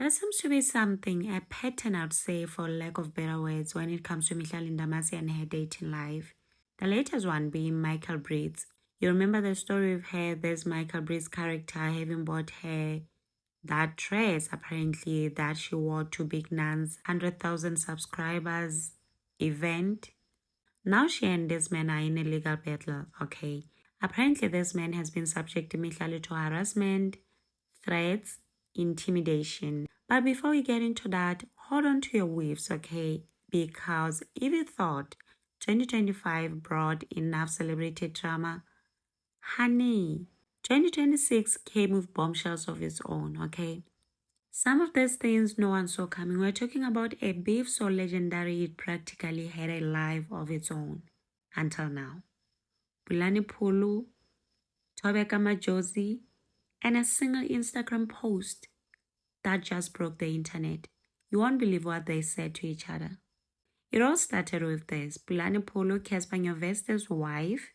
There seems to be something, a pattern I'd say for lack of better words, when it comes to Mihlali Ndamase and her dating life. The latest one being Michael Breeds. You remember the story of her, there's Michael Breeds' character having bought her that dress apparently that she wore to Big Nan's 100,000 subscribers event. Now she and this man are in a legal battle, okay? Apparently this man has been subjecting Mihlali to harassment, threats, intimidation. But before we get into that, hold on to your weaves, okay? Because if you thought 2025 brought enough celebrity drama, honey, 2026 came with bombshells of its own, okay? Some of these things no one saw coming. We're talking about a beef so legendary it practically had a life of its own until now. Bulani Pulu, Thobeka Majozi, and a single Instagram post that just broke the internet. You won't believe what they said to each other. It all started with this. Bulani Pulu, Cassper Nyoveste's wife,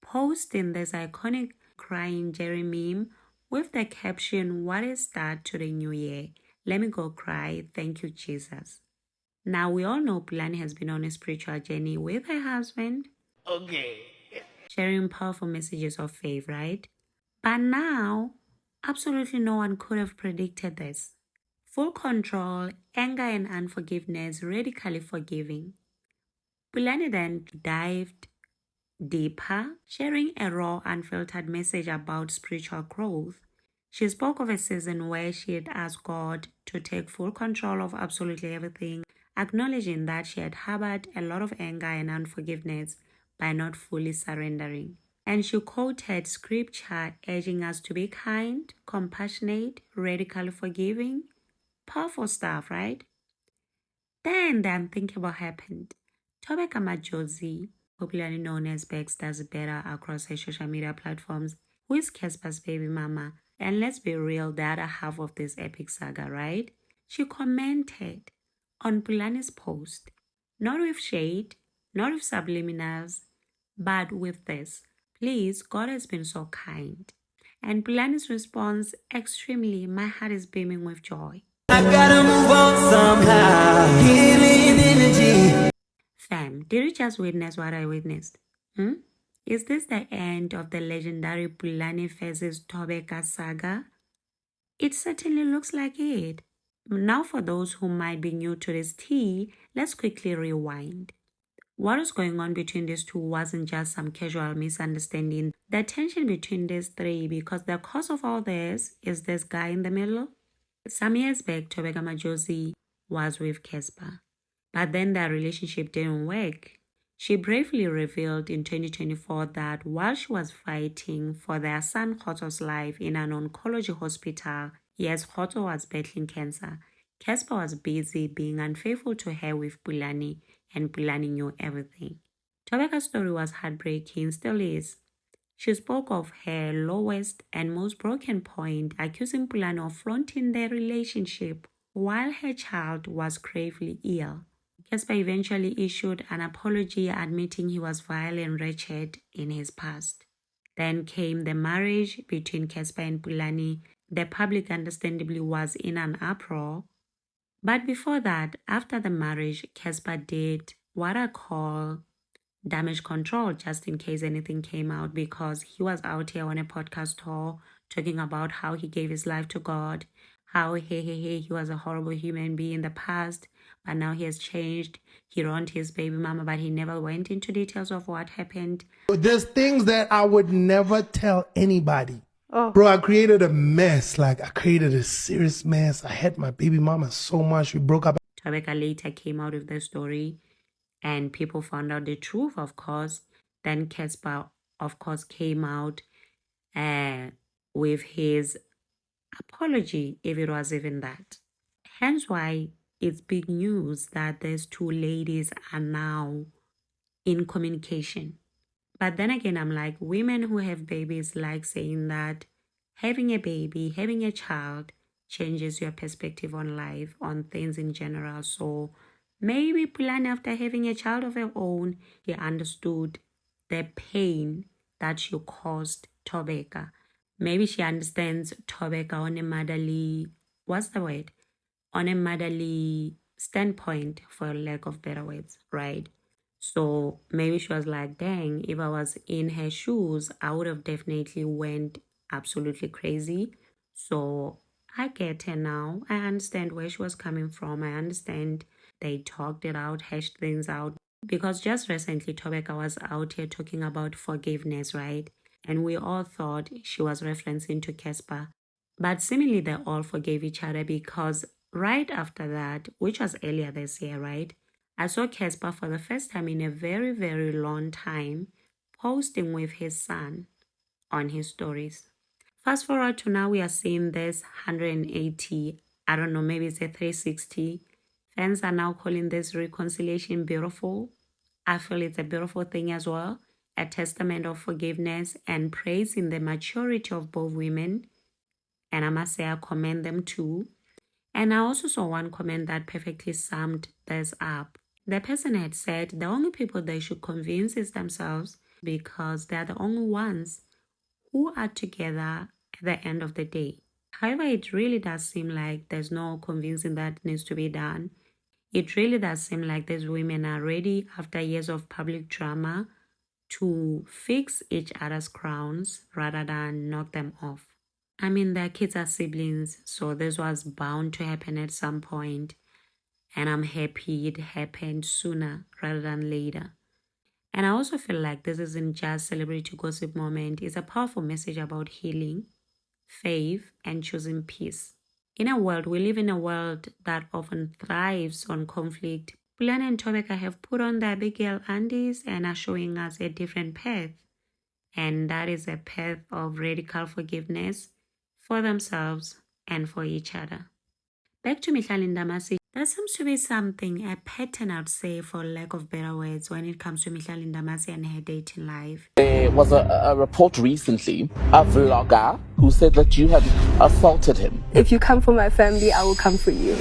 posting this iconic crying Jerry meme with the caption, "What a start to the new year. Let me go cry. Thank you, Jesus." Now, we all know Bulani has been on a spiritual journey with her husband. Okay. Sharing powerful messages of faith, right? But now, absolutely no one could have predicted this. Full control, anger and unforgiveness, radically forgiving. Bulani then dived deeper, sharing a raw, unfiltered message about spiritual growth. She spoke of a season where she had asked God to take full control of absolutely everything, acknowledging that she had harbored a lot of anger and unforgiveness by not fully surrendering. And she quoted scripture urging us to be kind, compassionate, radically forgiving. Powerful stuff, right? Then the unthinkable happened. Thobeka Majozi, popularly known as Bex Does It Better across her social media platforms, who is Cassper's baby mama, and let's be real, the other half of this epic saga, right? She commented on Bulani's post, not with shade, not with subliminals, but with this: "Please, God has been so kind." And Bulani's response, extremely, "My heart is beaming with joy." I gotta move on somehow. Healing energy. Fam, did you just witness what I witnessed? Is this the end of the legendary Bulani versus Thobeka saga? It certainly looks like it. Now, for those who might be new to this tea, let's quickly rewind. What was going on between these two wasn't just some casual misunderstanding. The tension between these three, because the cause of all this is this guy in the middle. Some years back, Thobeka Majozi was with Cassper, but then their relationship didn't work. She bravely revealed in 2024 that while she was fighting for their son Khotso's life in an oncology hospital, yes, Khotso was battling cancer, Cassper was busy being unfaithful to her with Bulani, and Bulani knew everything. Thobeka's story was heartbreaking, still is. She spoke of her lowest and most broken point, accusing Bulani of flaunting their relationship while her child was gravely ill. Cassper eventually issued an apology admitting he was vile and wretched in his past. Then came the marriage between Cassper and Bulani. The public understandably was in an uproar. But before that, after the marriage, Cassper did what I call damage control, just in case anything came out, because he was out here on a podcast tour talking about how he gave his life to God, how he was a horrible human being in the past, but now he has changed. He wronged his baby mama, but he never went into details of what happened. There's things that I would never tell anybody. Bro, I created a mess. Like, I created a serious mess. I hate my baby mama so much. We broke up. Thobeka later came out with the story and people found out the truth, of course. Then Cassper, of course, came out with his apology, if it was even that. Hence why it's big news that these two ladies are now in communication. But then again, I'm like, women who have babies like saying that having a baby, having a child changes your perspective on life, on things in general. So maybe Bulani, after having a child of her own, she understood the pain that she caused Thobeka. Maybe she understands Thobeka on a motherly, what's the word? on a motherly standpoint, for lack of better words, right? So maybe she was like, dang, if I was in her shoes, I would have definitely went absolutely crazy. So I get her now. I understand where she was coming from. I understand they talked it out, hashed things out. Because just recently, Tobeka was out here talking about forgiveness, right? And we all thought she was referencing to Casper. But seemingly they all forgave each other because right after that, which was earlier this year, right? I saw Casper for the first time in a very, very long time posting with his son on his stories. Fast forward to now, we are seeing this 180, I don't know, maybe it's a 360. Fans are now calling this reconciliation beautiful. I feel it's a beautiful thing as well, a testament of forgiveness and praising the maturity of both women. And I must say, I commend them too. And I also saw one comment that perfectly summed this up. The person had said the only people they should convince is themselves because they're the only ones who are together at the end of the day. However, it really does seem like there's no convincing that needs to be done. It really does seem like these women are ready, after years of public drama, to fix each other's crowns rather than knock them off. I mean, their kids are siblings, so this was bound to happen at some point. And I'm happy it happened sooner rather than later. And I also feel like this isn't just celebrity gossip moment. It's a powerful message about healing, faith, and choosing peace. We live in a world that often thrives on conflict. Bulelani and Tobeka have put on their big girl undies and are showing us a different path. And that is a path of radical forgiveness for themselves and for each other. Back to Mihlali Ndamase. There seems to be something, a pattern I'd say for lack of better words, when it comes to Mihlali Ndamase and her dating life. There was a report recently, a vlogger who said that you had assaulted him. If you come for my family, I will come for you.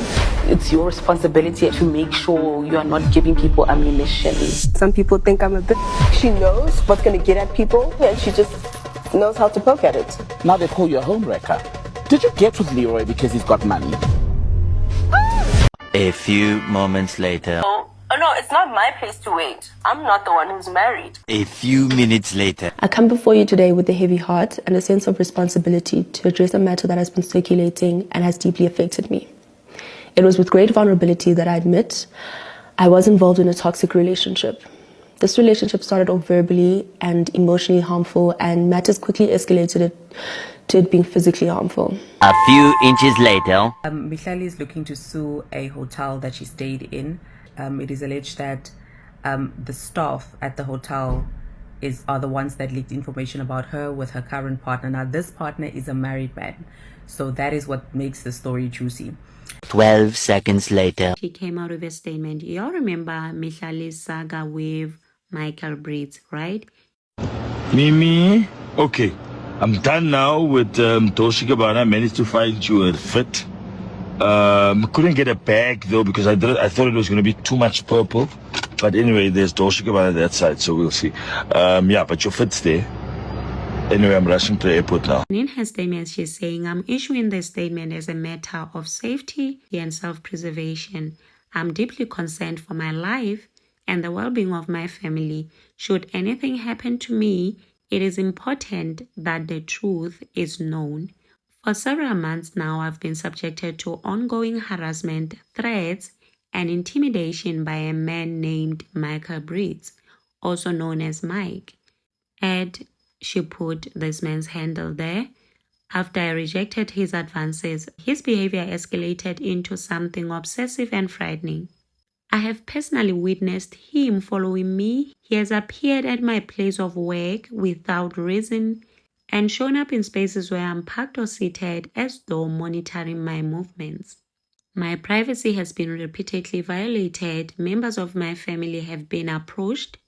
It's your responsibility to make sure you are not giving people ammunition. Some people think I'm a bitch. She knows what's going to get at people, and she just knows how to poke at it. Now they call you a homewrecker. Did you get with Leroy because he's got money? A few moments later. Oh no, it's not my place to wait. I'm not the one who's married. A few minutes later. I come before you today with a heavy heart and a sense of responsibility to address a matter that has been circulating and has deeply affected me. It was with great vulnerability that I admit I was involved in a toxic relationship. This relationship started off verbally and emotionally harmful, and matters quickly escalated to it being physically harmful. A few inches later. Mihlali is looking to sue a hotel that she stayed in. It is alleged that the staff at the hotel are the ones that leaked information about her with her current partner. Now, this partner is a married man, so that is what makes the story juicy. 12 seconds later. She came out with a statement. You all remember Mihlali's saga with Michael Breeds, right? Mimi, okay. I'm done now with Dolce Gabbana. I managed to find you a fit. Couldn't get a bag though because I thought it was going to be too much purple. But anyway, there's Dolce Gabbana that side, so we'll see. Yeah, but your fit's there. Anyway, I'm rushing to the airport now. In her statement, she's saying, I'm issuing this statement as a matter of safety and self-preservation. I'm deeply concerned for my life and the well-being of my family. Should anything happen to me, it is important that the truth is known. For several months now, I've been subjected to ongoing harassment, threats, and intimidation by a man named Michael Breeds, also known as Mike. She put this man's handle there. After I rejected his advances, his behavior escalated into something obsessive and frightening. I have personally witnessed him following me. He has appeared at my place of work without reason and shown up in spaces where I'm parked or seated as though monitoring my movements. My privacy has been repeatedly violated. Members of my family have been approached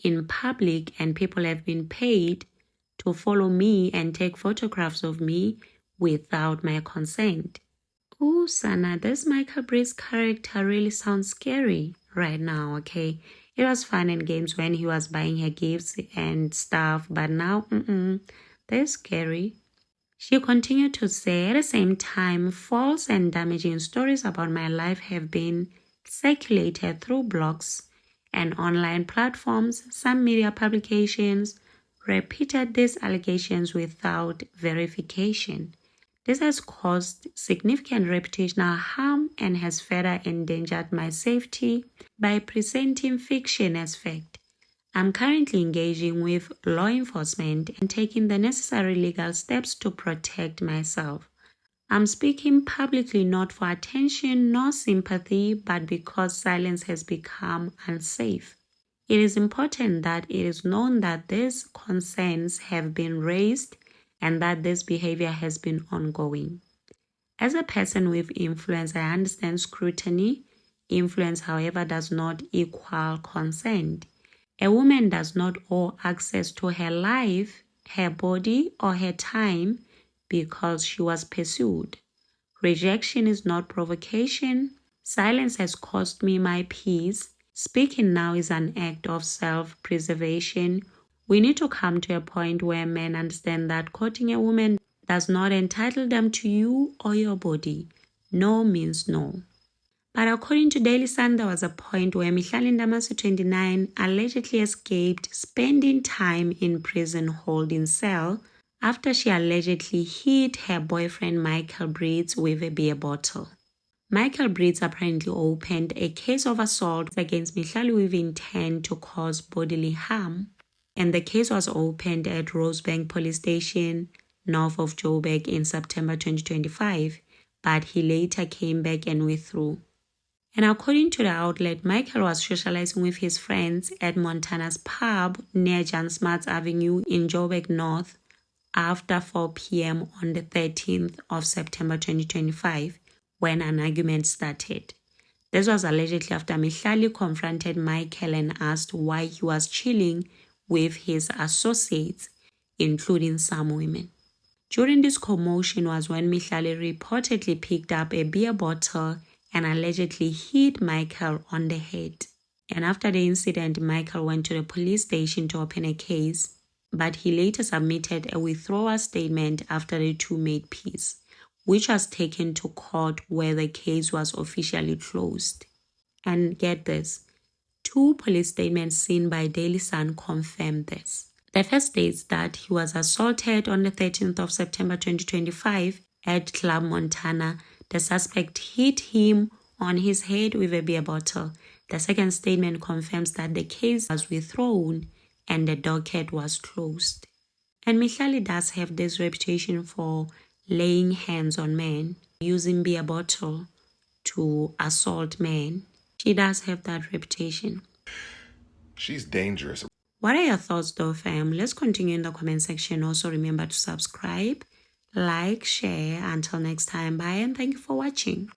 in public and people have been paid to follow me and take photographs of me without my consent. Ooh, Sana, this Michael Breeds character really sounds scary right now, okay? It was fun and games when he was buying her gifts and stuff, but now, they're scary. She continued to say, at the same time, false and damaging stories about my life have been circulated through blogs and online platforms. Some media publications repeated these allegations without verification. This has caused significant reputational harm and has further endangered my safety by presenting fiction as fact. I'm currently engaging with law enforcement and taking the necessary legal steps to protect myself. I'm speaking publicly not for attention nor sympathy, but because silence has become unsafe. It is important that it is known that these concerns have been raised and that this behavior has been ongoing. As a person with influence, I understand scrutiny. Influence, however, does not equal consent. A woman does not owe access to her life, her body, or her time because she was pursued. Rejection is not provocation. Silence has cost me my peace. Speaking now is an act of self-preservation. We need to come to a point where men understand that courting a woman does not entitle them to you or your body. No means no. But according to Daily Sun, there was a point where Mihlali Ndamase, 29, allegedly escaped spending time in prison holding cell after she allegedly hit her boyfriend Michael Breeds with a beer bottle. Michael Breeds apparently opened a case of assault against Mihlali with intent to cause bodily harm, and the case was opened at Rosebank Police Station, north of Joburg, in September 2025, but he later came back and withdrew. And according to the outlet, Michael was socializing with his friends at Montana's pub near Jan Smuts Avenue in Joburg North after 4 p.m. on the 13th of September 2025 when an argument started. This was allegedly after Mihlali confronted Michael and asked why he was chilling with his associates, including some women. During this commotion was when Mihlali reportedly picked up a beer bottle and allegedly hit Michael on the head. And after the incident, Michael went to the police station to open a case, but he later submitted a withdrawal statement after the two made peace, which was taken to court where the case was officially closed. And get this, 2 police statements seen by Daily Sun confirmed this. The first states that he was assaulted on the 13th of September 2025 at Club Montana. The suspect hit him on his head with a beer bottle. The second statement confirms that the case was withdrawn and the docket was closed. And Mihlali does have this reputation for laying hands on men, using beer bottle to assault men. She does have that reputation. She's dangerous. What are your thoughts though, fam? Let's continue in the comment section. Also remember to subscribe, like, share. Until next time, bye and thank you for watching.